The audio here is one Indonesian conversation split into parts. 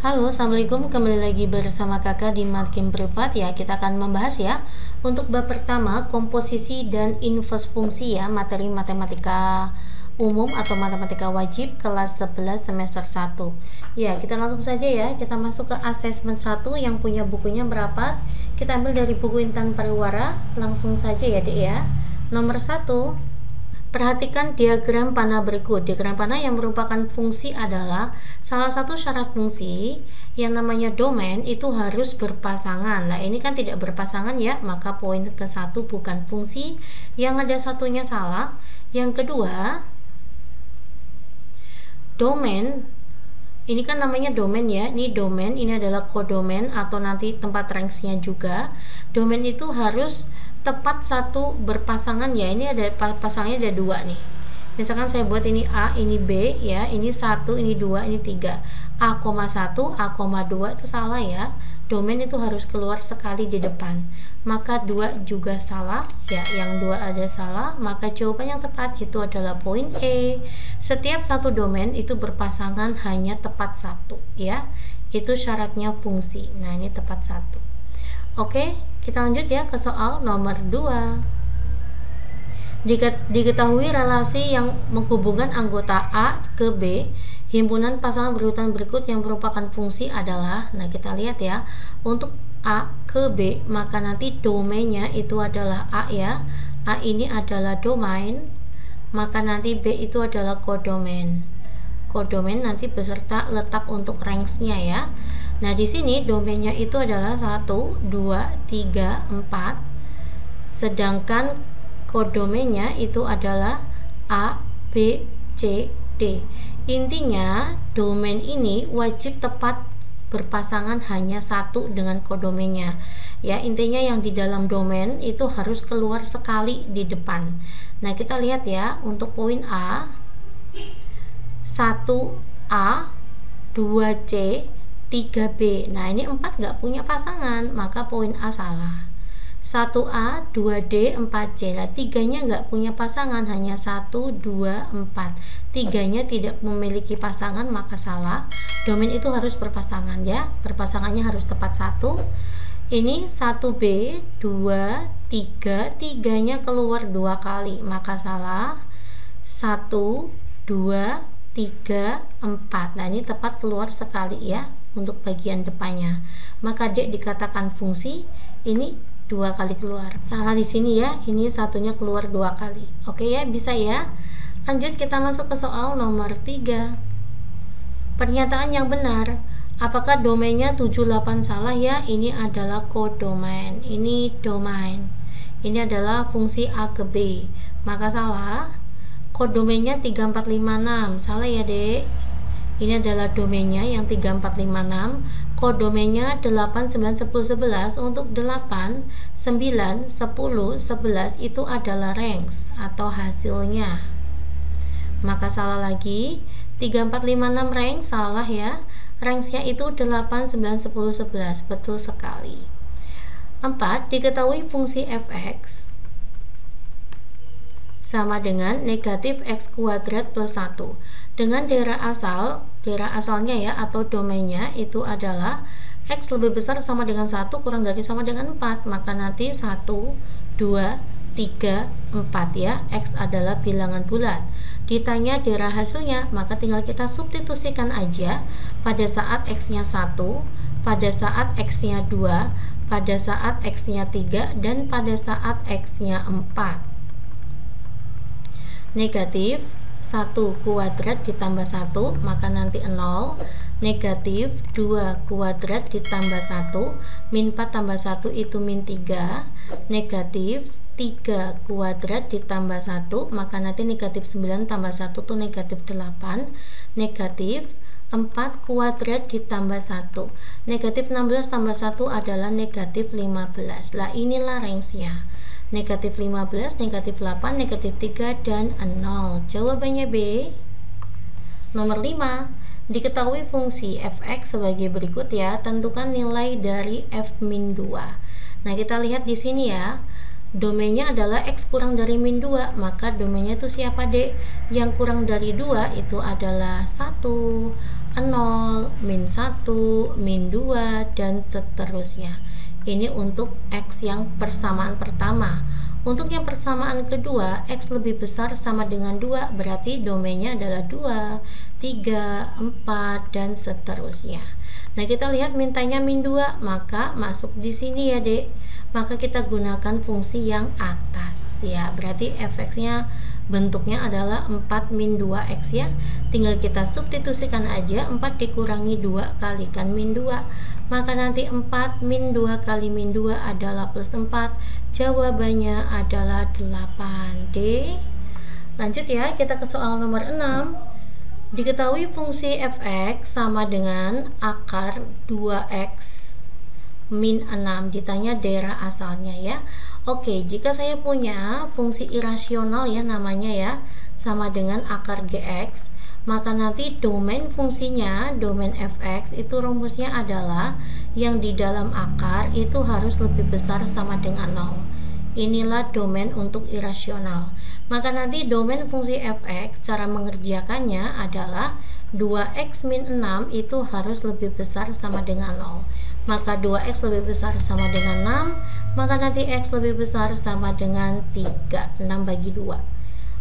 Halo, assalamualaikum. Kembali lagi bersama kakak di Makin Privat ya. Kita akan membahas ya untuk bab pertama, komposisi dan inverse fungsi ya, materi matematika umum atau matematika wajib kelas 11 semester 1 ya. Kita langsung saja ya, kita masuk ke asesmen 1 yang punya bukunya berapa. Kita ambil dari buku Intan Pariwara. Langsung saja ya dek ya. Nomor 1, perhatikan diagram panah berikut. Diagram panah yang merupakan fungsi adalah salah satu syarat fungsi yang namanya domain itu harus berpasangan. Nah, ini kan tidak berpasangan ya, maka poin ke-1 bukan fungsi, yang ada satunya salah. Yang kedua, domain ini kan namanya domain ya. Ini domain, ini adalah kodomain atau nanti tempat range-nya juga. Domain itu harus tepat satu berpasangan ya. Ini ada pasangannya ada 2 nih. Misalkan saya buat ini A, ini B ya, ini 1, ini 2, ini 3. A,1, A,2 itu salah ya. Domain itu harus keluar sekali di depan. Maka 2 juga salah ya, yang 2 ada salah, maka jawaban yang tepat itu adalah poin E. Setiap satu domain itu berpasangan hanya tepat 1 ya. Itu syaratnya fungsi. Nah, ini tepat 1. Oke, kita lanjut ya ke soal nomor 2. Diketahui relasi yang menghubungkan anggota A ke B, himpunan pasangan berurutan berikut yang merupakan fungsi adalah, nah kita lihat ya, untuk A ke B, maka nanti domainnya itu adalah A ya. A ini adalah domain, maka nanti B itu adalah kodomain. Kodomain nanti beserta letak untuk range-nya ya. Nah, di sini domainnya itu adalah 1, 2, 3, 4. Sedangkan kodomainnya itu adalah A, B, C, D. Intinya domain ini wajib tepat berpasangan hanya 1 dengan kodomainnya. Ya, intinya yang di dalam domain itu harus keluar sekali di depan. Nah, kita lihat ya, untuk poin A, 1A, 2C, 3B. Nah, ini 4 nggak punya pasangan, maka poin A salah. 1A, 2D, 4C. Nah, 3-nya nggak punya pasangan, hanya 1, 2, 4. 3-nya tidak memiliki pasangan, maka salah. Domain itu harus berpasangan ya. Berpasangannya harus tepat 1. Ini 1B, 2, 3. 3-nya keluar 2 kali, maka salah. 1, 2, 3, 4. Nah, ini tepat keluar sekali ya untuk bagian depannya. Maka D dikatakan fungsi. Ini 2 kali keluar. Salah di sini ya. Ini satunya keluar 2 kali. Oke ya, bisa ya. Lanjut kita masuk ke soal nomor 3. Pernyataan yang benar. Apakah domainnya 78 salah ya? Ini adalah kodomain. Ini domain. Ini adalah fungsi A ke B. Maka salah. Kodomainnya 3456. Salah ya, Dek. Ini adalah domainnya yang 3456. Kodomainnya 8, 9, 10, 11. Untuk 8, 9, 10, 11 itu adalah range atau hasilnya. Maka salah lagi. 3456 range, salah ya. Range-nya itu 8, 9, 10, 11. Betul sekali. 4. Diketahui fungsi fx sama dengan negatif x kuadrat plus 1 dengan daerah asalnya ya atau domainnya itu adalah x lebih besar sama dengan 1 kurang dari sama dengan 4, maka nanti 1, 2, 3, 4 ya. X adalah bilangan bulat. Ditanya daerah hasilnya, maka tinggal kita substitusikan aja pada saat x-nya 1, pada saat x-nya 2, pada saat x-nya 3, dan pada saat x-nya 4. Negatif 1 kuadrat ditambah 1, maka nanti 0. Negatif 2 kuadrat ditambah 1, min 4 tambah 1 itu min 3. Negatif 3 kuadrat ditambah 1, maka nanti negatif 9 tambah 1 itu negatif 8. Negatif 4 kuadrat ditambah 1. Negatif 16 tambah 1 adalah negatif 15. Lah, inilah range-nya. Negatif 15, negatif 8, negatif 3, dan 0. Jawabannya B. Nomor 5. Diketahui fungsi fx sebagai berikut ya. Tentukan nilai dari f-2. Nah, kita lihat di sini ya. Domainnya adalah x kurang dari min 2. Maka domainnya itu siapa, Dek? Yang kurang dari 2 itu adalah 1. 0, min 1, min 2, dan seterusnya. Ini untuk X yang persamaan pertama. Untuk yang persamaan kedua, X lebih besar sama dengan 2, berarti domainnya adalah 2, 3, 4, dan seterusnya. Nah, kita lihat mintanya min 2, maka masuk di sini ya, Dek. Maka kita gunakan fungsi yang atas ya. Berarti fx-nya bentuknya adalah 4 min 2x ya. Tinggal kita substitusikan aja, 4 dikurangi 2 kalikan min 2. Maka nanti 4 min 2 kali min 2 adalah plus 4. Jawabannya adalah 8D. Lanjut ya, kita ke soal nomor 6. Diketahui fungsi fx sama dengan akar 2x min 6, ditanya daerah asalnya ya. Oke, jika saya punya fungsi irasional ya namanya ya, sama dengan akar gx, maka nanti domain fungsinya, domain fx itu rumusnya adalah yang di dalam akar itu harus lebih besar sama dengan 0. Inilah domain untuk irasional. Maka nanti domain fungsi fx cara mengerjakannya adalah 2x min 6 itu harus lebih besar sama dengan 0. Maka 2x lebih besar sama dengan 6, maka nanti x lebih besar sama dengan 3, 6 bagi 2.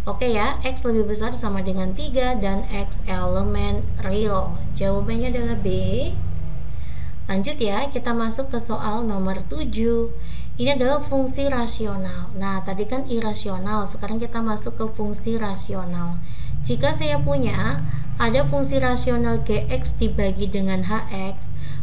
Oke ya, x lebih besar sama dengan 3 dan x elemen real. Jawabannya adalah B. Lanjut ya, kita masuk ke soal nomor 7. Ini adalah fungsi rasional. Nah, tadi kan irasional, sekarang kita masuk ke fungsi rasional. Jika saya punya ada fungsi rasional gx dibagi dengan hx,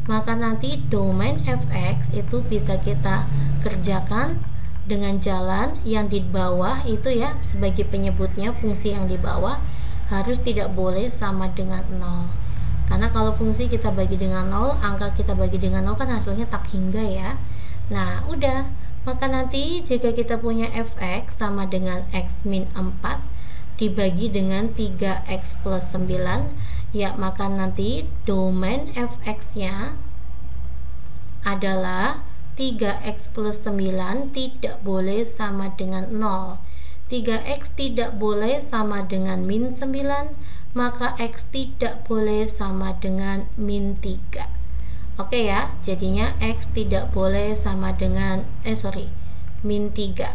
maka nanti domain fx itu bisa kita kerjakan dengan jalan yang di bawah itu ya, sebagai penyebutnya fungsi yang di bawah harus tidak boleh sama dengan 0. Karena kalau fungsi kita bagi dengan 0, angka kita bagi dengan 0 kan hasilnya tak hingga ya. Nah, udah. Maka nanti jika kita punya fx sama dengan x min 4 dibagi dengan 3x plus 9, ya, maka nanti domain fx-nya adalah 3x plus 9 tidak boleh sama dengan 0. 3x tidak boleh sama dengan min 9, maka x tidak boleh sama dengan min 3. Oke ya, jadinya x tidak boleh sama dengan min 3.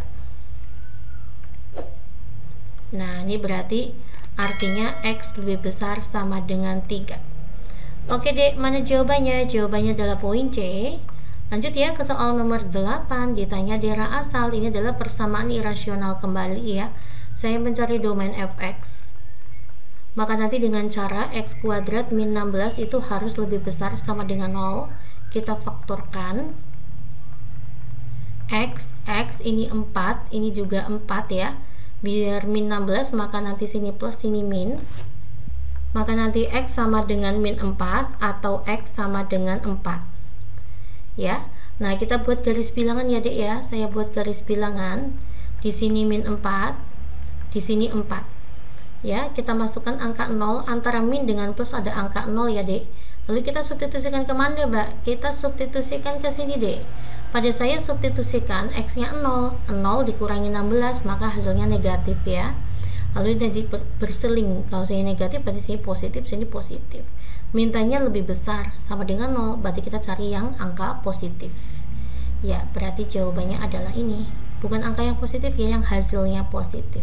Nah, ini berarti artinya x lebih besar sama dengan 3. Oke dek, mana jawabannya? Jawabannya adalah poin C. Lanjut ya ke soal nomor 8. Ditanya daerah asal. Ini adalah persamaan irasional kembali ya. Saya mencari domain fx. Maka nanti dengan cara x kuadrat min 16 itu harus lebih besar sama dengan 0. Kita faktorkan x ini 4, ini juga 4 ya. Biar min 16, maka nanti sini plus, sini min. Maka nanti x sama dengan min 4 atau x sama dengan 4 ya. Nah, kita buat garis bilangan ya dek ya. Saya buat garis bilangan. Di sini min 4, di sini 4 ya. Kita masukkan angka 0. Antara min dengan plus ada angka 0 ya dek. Lalu kita substitusikan kemana mbak? Kita substitusikan ke sini dek. Pada saya substitusikan x nya 0 dikurangi 16, maka hasilnya negatif ya. Lalu jadi berseling, kalau saya negatif berarti sini positif, sini positif. Mintanya lebih besar sama dengan 0, berarti kita cari yang angka positif ya. Berarti jawabannya adalah ini, bukan angka yang positif ya, yang hasilnya positif.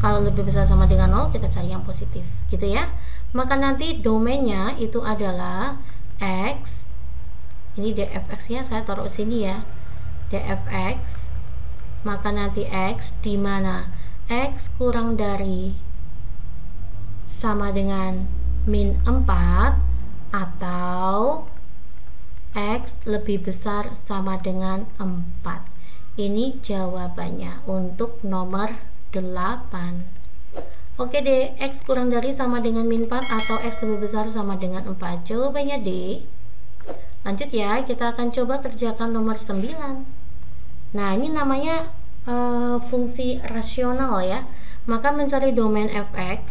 Kalau lebih besar sama dengan 0, kita cari yang positif gitu ya. Maka nanti domainnya itu adalah x, ini dfx nya saya taruh sini ya, dfx, maka nanti x di mana x kurang dari sama dengan min 4 atau x lebih besar sama dengan 4. Ini jawabannya untuk nomor 8. Oke deh, x kurang dari sama dengan min 4 atau x lebih besar sama dengan 4. Jawabannya D. Lanjut ya, kita akan coba kerjakan nomor 9. Nah, ini namanya fungsi rasional ya. Maka mencari domain fx,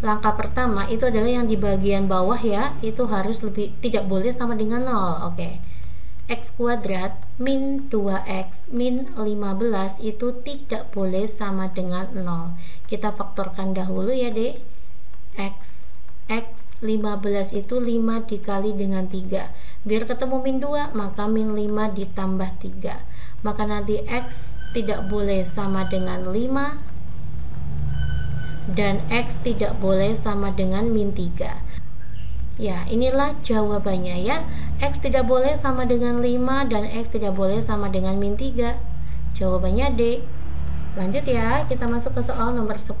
langkah pertama itu adalah yang di bagian bawah ya, itu harus tidak boleh sama dengan 0. Oke. X kuadrat min 2x min 15 itu tidak boleh sama dengan 0. Kita faktorkan dahulu ya dek. X X 15 itu 5 dikali dengan 3. Biar ketemu min 2, maka min 5 ditambah 3. Maka nanti X tidak boleh sama dengan 5 dan X tidak boleh sama dengan min 3. Ya, inilah jawabannya ya. X tidak boleh sama dengan 5 dan X tidak boleh sama dengan min 3. Jawabannya D. Lanjut ya, kita masuk ke soal nomor 10.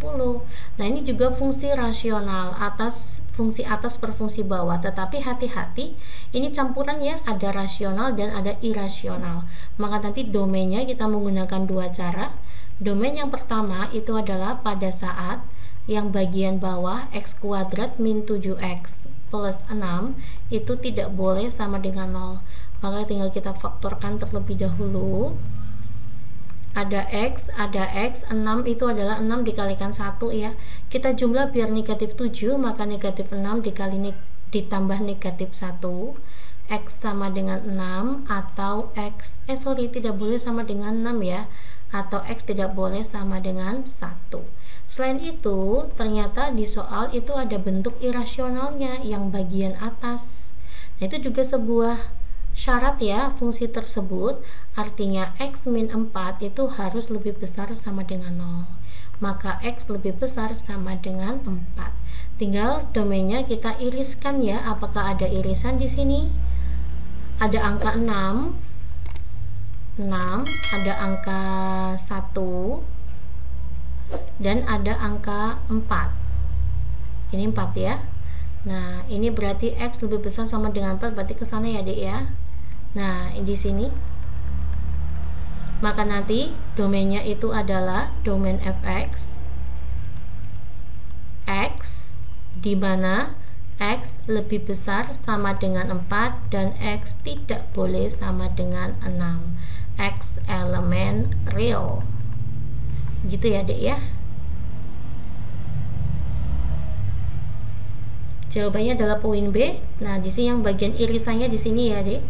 Nah, ini juga fungsi rasional, fungsi atas per fungsi bawah, tetapi hati-hati, ini campuran ya, ada rasional dan ada irasional. Maka nanti domainnya kita menggunakan dua cara. Domain yang pertama itu adalah pada saat yang bagian bawah X kuadrat min 7X plus 6 itu tidak boleh sama dengan 0. Maka tinggal kita faktorkan terlebih dahulu. Ada X, 6 itu adalah 6 dikalikan 1 ya. Kita jumlah biar negatif 7, maka negatif 6 dikali ditambah negatif 1. X sama dengan 6 atau tidak boleh sama dengan 6 ya. Atau X tidak boleh sama dengan 1. Selain itu, ternyata di soal itu ada bentuk irasionalnya yang bagian atas. Nah, itu juga sebuah syarat ya, fungsi tersebut artinya X min 4 itu harus lebih besar sama dengan 0. Maka X lebih besar sama dengan 4. Tinggal domainnya kita iriskan ya, apakah ada irisan di sini? Ada angka 6, ada angka 1, dan ada angka 4. Ini 4 ya. Nah, ini berarti X lebih besar sama dengan 4, berarti ke sana ya, Dek ya. Nah, di sini. Maka nanti domainnya itu adalah domain fx X di mana X lebih besar sama dengan 4 dan X tidak boleh sama dengan 6. X elemen real. Gitu ya, Dek ya. Jawabannya adalah poin B. Nah, di sini yang bagian irisannya di sini ya, Dek.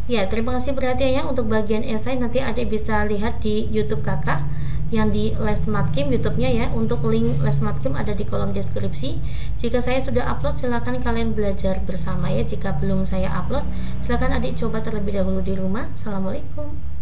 Ya, terima kasih perhatiannya. Untuk bagian esai nanti Adik bisa lihat di YouTube Kakak yang di Les Matkim YouTube-nya ya. Untuk link Les Matkim ada di kolom deskripsi. Jika saya sudah upload, silakan kalian belajar bersama ya. Jika belum saya upload, silakan Adik coba terlebih dahulu di rumah. Assalamualaikum.